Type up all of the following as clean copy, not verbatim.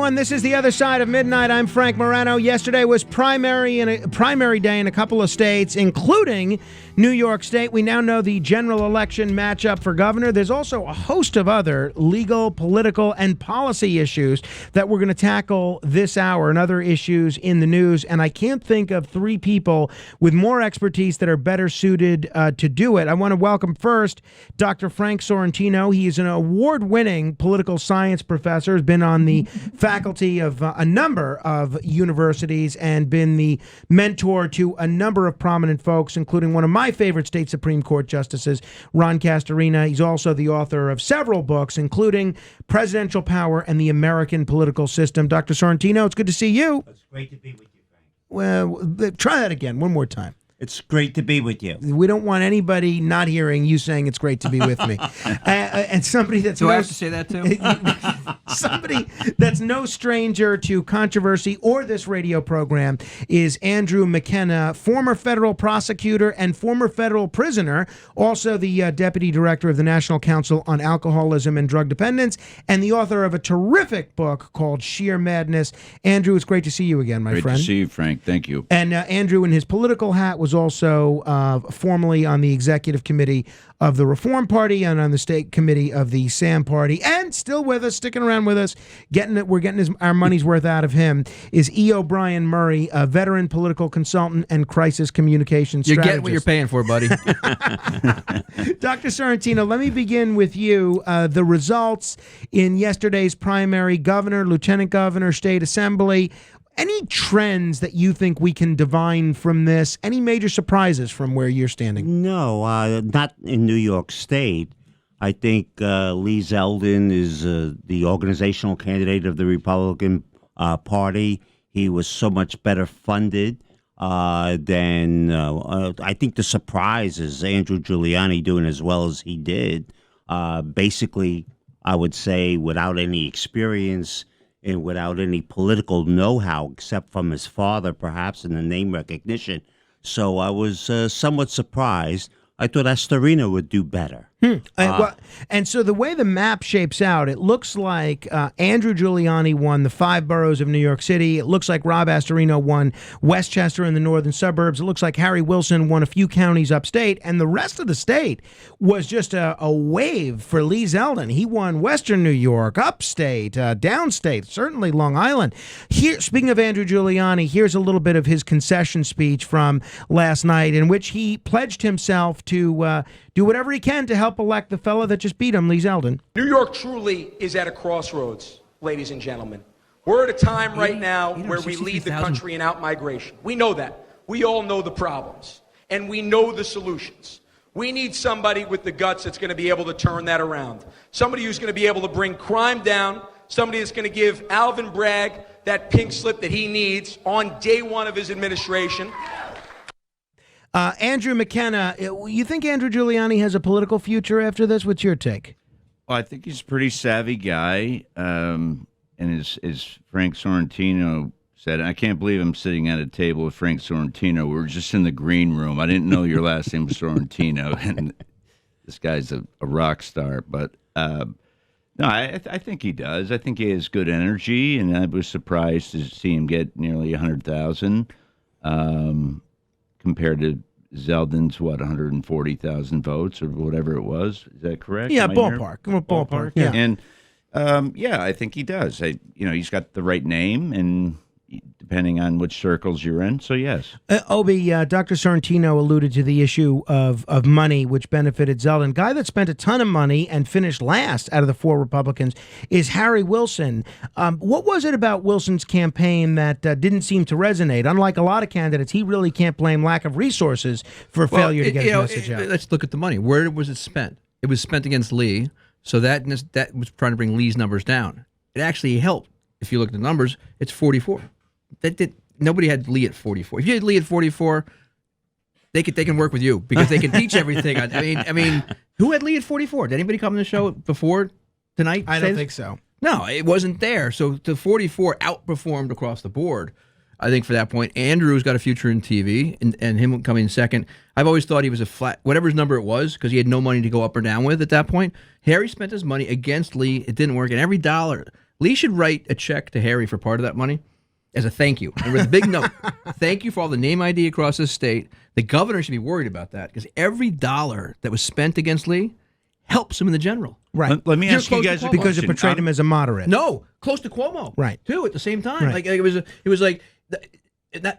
everyone. This is The Other Side of Midnight. I'm Frank Morano. Yesterday was primary day in a couple of states, including New York State. We now know the general election matchup for governor. There's also a host of other legal, political, and policy issues that we're going to tackle this hour and other issues in the news. And I can't think of three people with more expertise that are better suited to do it. I want to welcome first Dr. Frank Sorrentino. He is an award-winning political science professor, has been on the faculty of a number of universities and been the mentor to a number of prominent folks, including one of my favorite state Supreme Court justices, Ron Castorina. He's also the author of several books, including Presidential Power and the American Political System. Dr. Sorrentino, it's good to see you. It's great to be with you, Frank. Well, try that again, one more time. It's great to be with you. We don't want anybody not hearing you saying it's great to be with me. And somebody that's... Do I have to say that too? Somebody that's no stranger to controversy or this radio program is Andrew McKenna, former federal prosecutor and former federal prisoner, also the deputy director of the National Council on Alcoholism and Drug Dependence, and the author of a terrific book called Sheer Madness. Andrew, it's great to see you again, my friend. Great to see you, Frank. Thank you. And Andrew, in his political hat, was also formerly on the executive committee of the Reform Party and on the state committee of the SAM Party, and still with us, sticking around with us, we're getting our money's worth out of him, is E. O'Brien Murray, a veteran political consultant and crisis communications strategist. You're getting what you're paying for, buddy. Dr. Sorrentino, let me begin with you. The results in yesterday's primary, governor, lieutenant governor, state assembly. Any trends that you think we can divine from this? Any major surprises from where you're standing? No, not in New York State. I think Lee Zeldin is the organizational candidate of the Republican Party. He was so much better funded than I think the surprise is Andrew Giuliani doing as well as he did. Basically, I would say without any experience and without any political know-how except from his father, perhaps, and the name recognition. So I was somewhat surprised. I thought Astorino would do better. And so the way the map shapes out, it looks like Andrew Giuliani won the 5 boroughs of New York City. It looks like Rob Astorino won Westchester and the northern suburbs. It looks like Harry Wilson won a few counties upstate. And the rest of the state was just a wave for Lee Zeldin. He won western New York, upstate, downstate, certainly Long Island. Here, speaking of Andrew Giuliani, here's a little bit of his concession speech from last night in which he pledged himself to do whatever he can to help elect the fellow that just beat him, Lee Zeldin. New York truly is at a crossroads, ladies and gentlemen. We're at a time right now where we lead the country in out-migration. We know that. We all know the problems, and we know the solutions. We need somebody with the guts that's going to be able to turn that around. Somebody who's going to be able to bring crime down, somebody that's going to give Alvin Bragg that pink slip that he needs on day one of his administration. Andrew McKenna, you think Andrew Giuliani has a political future after this? What's your take? Well, I think he's a pretty savvy guy. And as Frank Sorrentino said, I can't believe I'm sitting at a table with Frank Sorrentino. We were just in the green room. I didn't know your last name was Sorrentino, and this guy's a rock star. But no, I think he does. I think he has good energy, and I was surprised to see him get nearly 100,000. Compared to Zeldin's, 140,000 votes or whatever it was. Is that correct? Yeah, ballpark. Yeah. And I think he does. He's got the right name, and depending on which circles you're in. So yes. Obi, Dr. Sorrentino alluded to the issue of money, which benefited Zeldin. Guy that spent a ton of money and finished last out of the 4 Republicans is Harry Wilson. What was it about Wilson's campaign that didn't seem to resonate? Unlike a lot of candidates, he really can't blame lack of resources for failure to get his message out. Let's look at the money. Where was it spent? It was spent against Lee, so that was trying to bring Lee's numbers down. It actually helped. If you look at the numbers, it's 44. Nobody had Lee at 44. If you had Lee at 44, they can work with you because they can teach everything. I mean, who had Lee at 44? Did anybody come on the show before tonight? I don't think so. No, it wasn't there. So the 44 outperformed across the board. I think for that point, Andrew's got a future in TV, and him coming second. I've always thought he was a flat, whatever his number it was, because he had no money to go up or down with at that point. Harry spent his money against Lee. It didn't work, and every dollar Lee should write a check to Harry for part of that money as a thank you. And with a big note, thank you for all the name ID across the state. The governor should be worried about that because every dollar that was spent against Lee helps him in the general. Right. Let me ask you guys a question. Because it portrayed him as a moderate. No, close to Cuomo. Right. Too, at the same time. Right. Like it was like that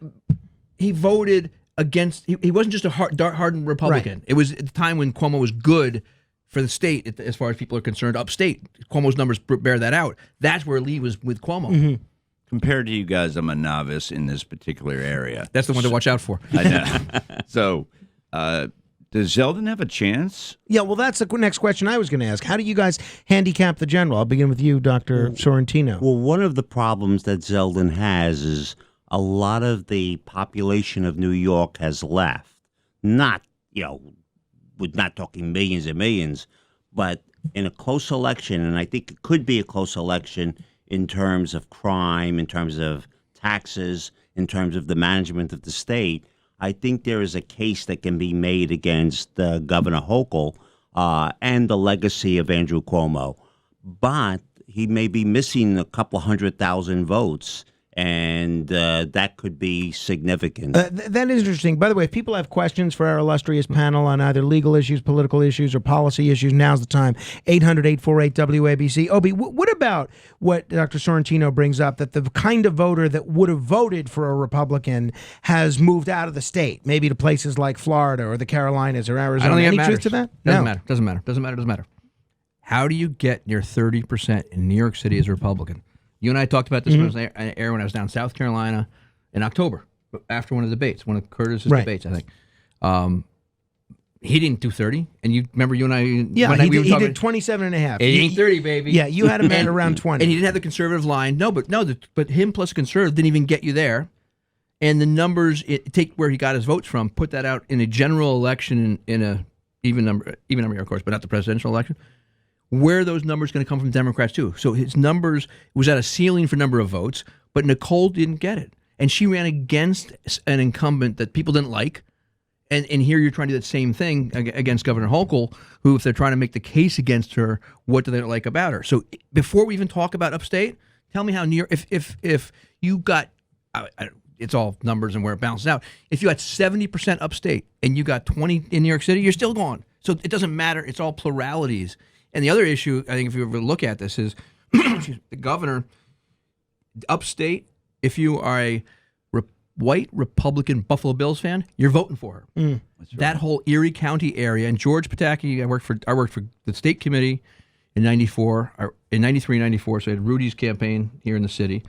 he voted against, he wasn't just a hardened Republican. Right. It was at the time when Cuomo was good for the state, as far as people are concerned. Upstate, Cuomo's numbers bear that out. That's where Lee was with Cuomo. Mm-hmm. Compared to you guys, I'm a novice in this particular area. That's the one to watch out for. I know. So, does Zeldin have a chance? Yeah, well, that's the next question I was going to ask. How do you guys handicap the general? I'll begin with you, Dr. Sorrentino. Well, one of the problems that Zeldin has is a lot of the population of New York has left. Not, we're not talking millions and millions, but in a close election, and I think it could be a close election in terms of crime, in terms of taxes, in terms of the management of the state, I think there is a case that can be made against Governor Hochul and the legacy of Andrew Cuomo. But he may be missing a couple 100,000 votes, and that could be significant. That is interesting. By the way, if people have questions for our illustrious panel on either legal issues, political issues, or policy issues, now's the time. 800-848-WABC. Obi, what about what Dr. Sorrentino brings up, that the kind of voter that would have voted for a Republican has moved out of the state, maybe to places like Florida or the Carolinas or Arizona? I don't think Any it truth to that? Doesn't matter. How do you get near 30% in New York City as a Republican? You and I talked about this when I was on air when I was down in South Carolina in October, after one of the debates, one of Curtis's debates, I think. He didn't do 30, and you remember you and I. Yeah, he did 27 and a half. It ain't 30, baby. Yeah, you had him at around 20. And he didn't have the conservative line. But him plus conservative didn't even get you there. And the numbers, take where he got his votes from, put that out in a general election in a even number, of course, but not the presidential election. Where are those numbers going to come from Democrats too? So his numbers was at a ceiling for number of votes, but Nicole didn't get it. And she ran against an incumbent that people didn't like. And here you're trying to do that same thing against Governor Hochul, who, if they're trying to make the case against her, what do they not like about her? So before we even talk about Upstate, tell me how New York, if you got, it's all numbers and where it balances out. If you got 70% Upstate and you got 20 in New York City, you're still gone. So it doesn't matter. It's all pluralities. And the other issue, I think, if you ever look at this, is the governor, Upstate, if you are a white Republican Buffalo Bills fan, you're voting for her. Right. That whole Erie County area, and George Pataki, I worked for the state committee in 93, 94, so I had Rudy's campaign here in the city.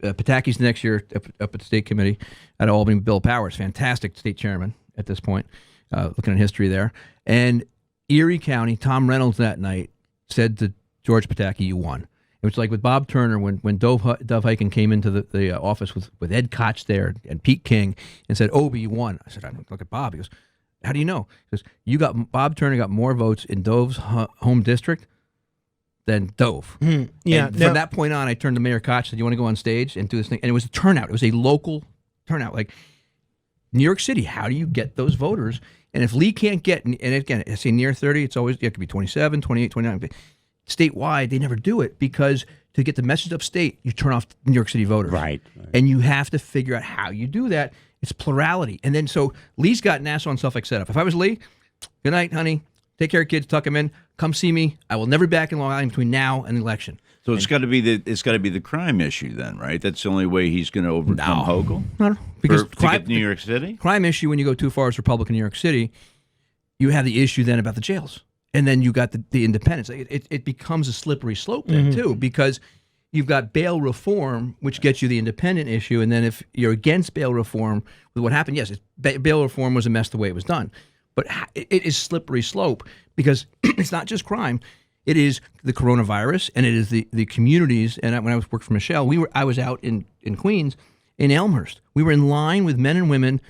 Pataki's the next year up at the state committee at Albany. Bill Powers, fantastic state chairman at this point, looking at history there. And Erie County, Tom Reynolds that night said to George Pataki, "You won." It was like with Bob Turner when Dov Hiken came into the office with Ed Koch there and Pete King and said, "Obi, you won." I said, "I look at Bob." He goes, "How do you know?" He goes, Bob Turner got more votes in Dov's home district than Dov." Yeah. And from that point on, I turned to Mayor Koch and said, "You want to go on stage and do this thing?" And it was a turnout. It was a local turnout. Like New York City, how do you get those voters? And if Lee can't get, and again, I say near 30, it could be 27, 28, 29. Statewide, they never do it because to get the message upstate, you turn off New York City voters. Right. And you have to figure out how you do that. It's plurality. And then so Lee's got Nassau and Suffolk set up. If I was Lee, good night, honey. Take care of kids, tuck them in. Come see me. I will never be back in Long Island between now and the election. So it's got to be the crime issue then, right? That's the only way he's going to overcome Hochul. No, because to get New York City. Crime issue when you go too far as Republican New York City, you have the issue then about the jails, and then you got the independence. It becomes a slippery slope then too, because you've got bail reform, which gets you the independent issue, and then if you're against bail reform, with what happened, yes, bail reform was a mess the way it was done, but it is slippery slope because it's not just crime. It is the coronavirus, and it is the communities. And when I worked for Michelle, I was out in Queens, in Elmhurst. We were in line with men and women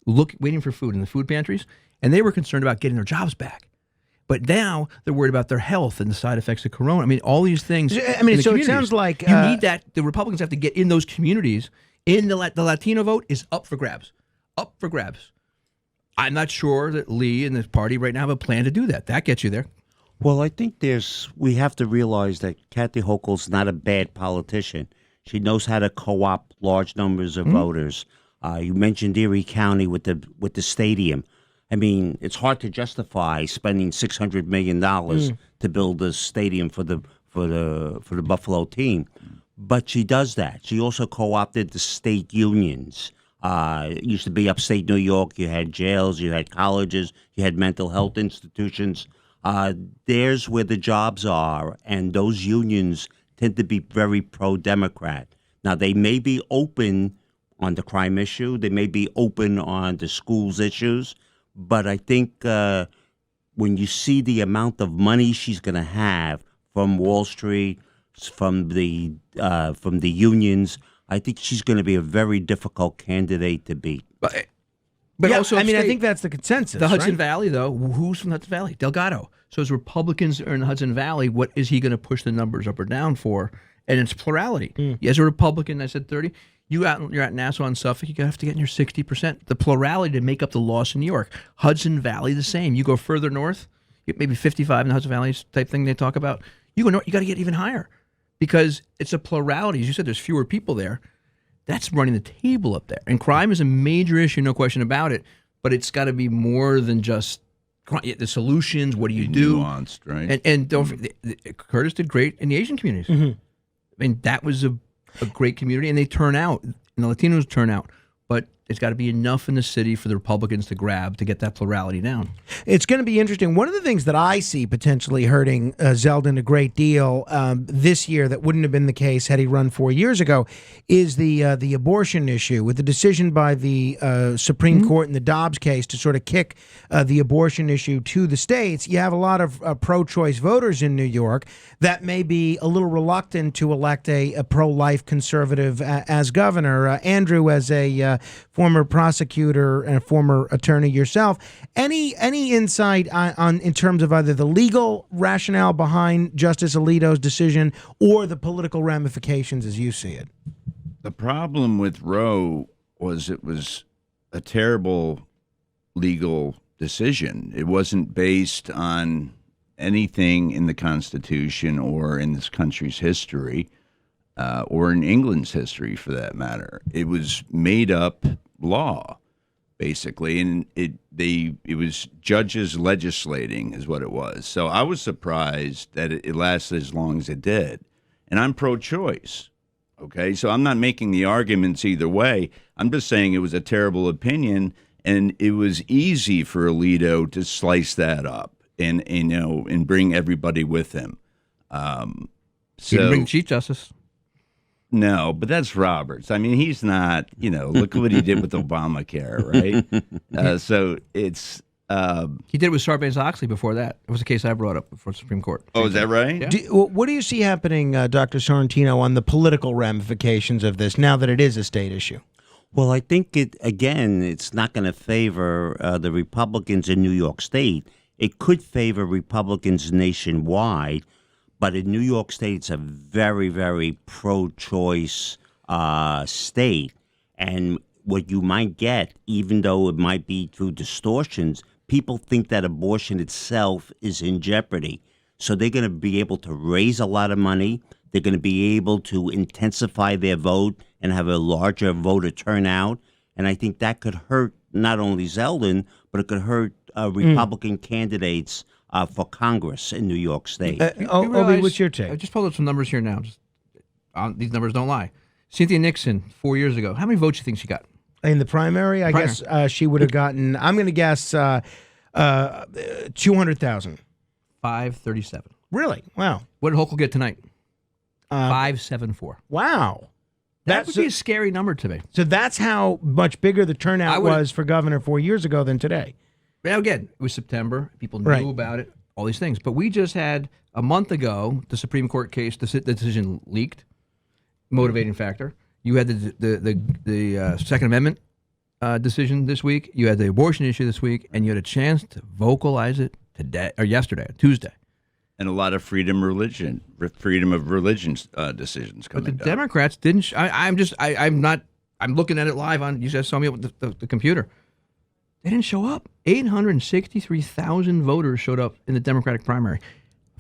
waiting for food in the food pantries, and they were concerned about getting their jobs back. But now they're worried about their health and the side effects of corona. I mean, all these things. I mean, so it sounds like you need that. The Republicans have to get in those communities. The Latino vote is up for grabs. Up for grabs. I'm not sure that Lee and the party right now have a plan to do that. That gets you there. Well, I think we have to realize that Kathy Hochul's not a bad politician. She knows how to co-opt large numbers of voters. You mentioned Erie County with the stadium. I mean, it's hard to justify spending $600 million to build a stadium for the Buffalo team, but she does that. She also co-opted the state unions. It used to be upstate New York. You had jails, you had colleges, you had mental health institutions. There's where the jobs are, and those unions tend to be very pro-Democrat. Now, they may be open on the crime issue. They may be open on the schools issues. But I think when you see the amount of money she's going to have from Wall Street, from the unions, I think she's going to be a very difficult candidate to beat. But yeah, also, I mean, I upstate, think that's the consensus. the Hudson right? Valley, though, who's from the Hudson Valley? Delgado. So as Republicans are in the Hudson Valley, what is he going to push the numbers up or down for? And it's plurality. As a Republican, I said 30. You're at Nassau and Suffolk, you have to get in your 60%. The plurality to make up the loss in New York. Hudson Valley, the same. You go further north, you get maybe 55 in the Hudson Valley type thing they talk about. You go north, you got to get even higher because it's a plurality. As you said, there's fewer people there. That's running the table up there. And crime is a major issue, no question about it. But it's got to be more than just the solutions. What do you do? Nuanced, right? And don't forget, Curtis did great in the Asian communities. I mean, that was a great community, and they turn out, and the Latinos turn out. But it's got to be enough in the city for the Republicans to grab to get that plurality down. It's going to be interesting. One of the things that I see potentially hurting Zeldin a great deal this year that wouldn't have been the case had he run 4 years ago is the abortion issue. With the decision by the Supreme Court in the Dobbs case to sort of kick the abortion issue to the states, you have a lot of pro-choice voters in New York that may be a little reluctant to elect a pro-life conservative as governor. Andrew, as a former prosecutor and a former attorney yourself, any insight on in terms of either the legal rationale behind Justice Alito's decision or the political ramifications as you see it? The problem with Roe was it was a terrible legal decision. It wasn't based on anything in the Constitution or in this country's history, or in England's history for that matter. It was made up law, basically, and it was judges legislating is what it was. So I was surprised that it lasted as long as it did. And I'm pro-choice, okay? So I'm not making the arguments either way. I'm just saying it was a terrible opinion, and it was easy for Alito to slice that up and bring everybody with him. He didn't bring Chief Justice. No, but that's Roberts. I mean, he's not, look at what he did with Obamacare, right? So it's... he did it with Sarbanes-Oxley before that. It was a case I brought up before the Supreme Court. Oh, is that right? Yeah. What do you see happening, Dr. Sorrentino, on the political ramifications of this now that it is a state issue? Well, I think it's not going to favor the Republicans in New York State. It could favor Republicans nationwide, but in New York State, it's a very, very pro-choice state. And what you might get, even though it might be through distortions, people think that abortion itself is in jeopardy. So they're going to be able to raise a lot of money. They're going to be able to intensify their vote and have a larger voter turnout. And I think that could hurt not only Zeldin, but it could hurt Republican candidates for Congress in New York State. Obi, what's your take? I just pulled up some numbers here now. These numbers don't lie. Cynthia Nixon, 4 years ago. How many votes do you think she got? In the primary, I guess she would have gotten, I'm going to guess 200,000. 537. Really? Wow. What did Hochul get tonight? 574. Wow. That would be a scary number to me. So that's how much bigger the turnout was for governor 4 years ago than today. Now, again, it was September. People knew about it, all these things. But we just had, a month ago, the Supreme Court case, the decision leaked, motivating factor. You had the Second Amendment decision this week. You had the abortion issue this week, and you had a chance to vocalize it today or yesterday, Tuesday. And a lot of freedom of religion decisions coming But the Democrats didn't. I'm looking at it live on. You guys saw me with the computer. They didn't show up. 863,000 voters showed up in the Democratic primary.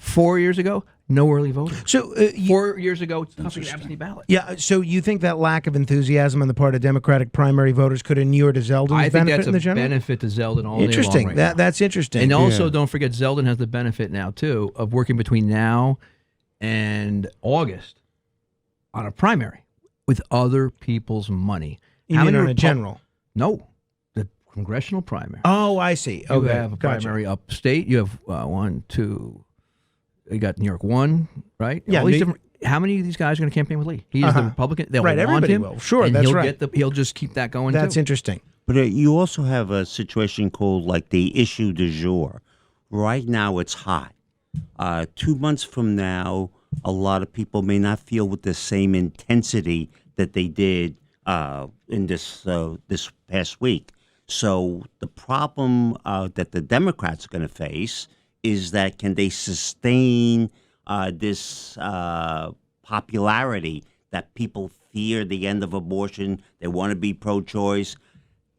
4 years ago, no early voting. So 4 years ago, it's tough to get absentee ballot. yeah, so you think that lack of enthusiasm on the part of Democratic primary voters could inure to Zeldin's I think benefit that's in the a general? benefit to Zeldin all day long Interesting. right now. That's interesting. And also, don't forget, Zeldin has the benefit now, too, of working between now and August on a primary with other people's money. You mean on a general? No, the congressional primary. Oh, I see. You Okay, have a gotcha. primary upstate. You have one, two. You got New York 1, right? Yeah, All these different, how many of these guys are going to campaign with Lee? He's the Republican. They'll Right, want everybody him. will. Sure, and that's he'll right. He'll just keep that going, That's too. interesting. But you also have a situation called like the issue du jour. Right now, it's hot. 2 months from now, a lot of people may not feel with the same intensity that they did in this past week. So the problem that the Democrats are going to face is that can they sustain this popularity that people fear the end of abortion, they want to be pro-choice.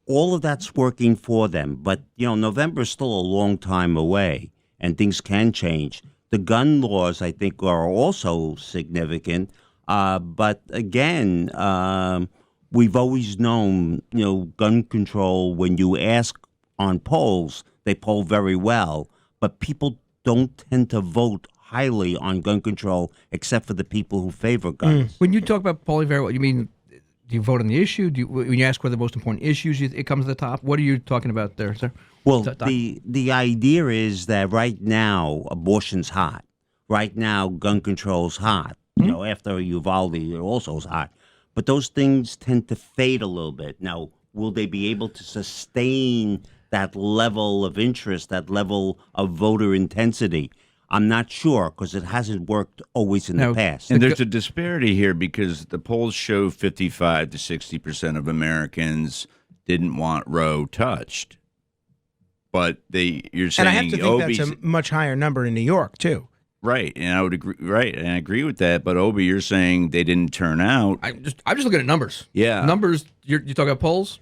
All of that's working for them. But, November is still a long time away, and things can change. The gun laws, I think, are also significant. But again, we've always known, gun control, when you ask on polls, they poll very well. But people don't tend to vote highly on gun control, except for the people who favor guns. When you talk about polling very well, you mean, do you vote on the issue? When you ask what are the most important issues, it comes to the top? What are you talking about there, sir? Well, the idea is that right now, abortion's hot. Right now, gun control's hot. After Uvalde, it also is hot. But those things tend to fade a little bit. Now, will they be able to sustain that level of interest, that level of voter intensity? I'm not sure, because it hasn't worked always in the past. And there's a disparity here because the polls show 55 to 60% of Americans didn't want Roe touched. But you're saying, And I have to think that's a much higher number in New York, too. Right, and I would agree. Right, and I agree with that. But Obi, you're saying they didn't turn out. I'm just looking at numbers. Yeah, numbers. You talking about polls?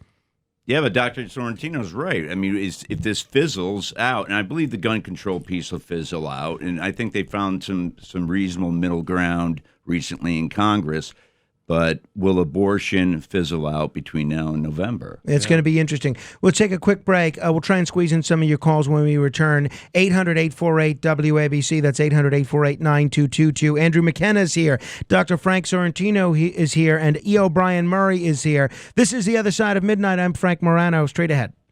Yeah, but Dr. Sorrentino's right. I mean, if this fizzles out, and I believe the gun control piece will fizzle out, and I think they found some reasonable middle ground recently in Congress. But will abortion fizzle out between now and November? It's going to be interesting. We'll take a quick break. We'll try and squeeze in some of your calls when we return. 800-848-WABC. That's 800-848-9222. Andrew McKenna is here. Dr. Frank Sorrentino is here. And E. O'Brien Murray is here. This is The Other Side of Midnight. I'm Frank Morano. Straight ahead.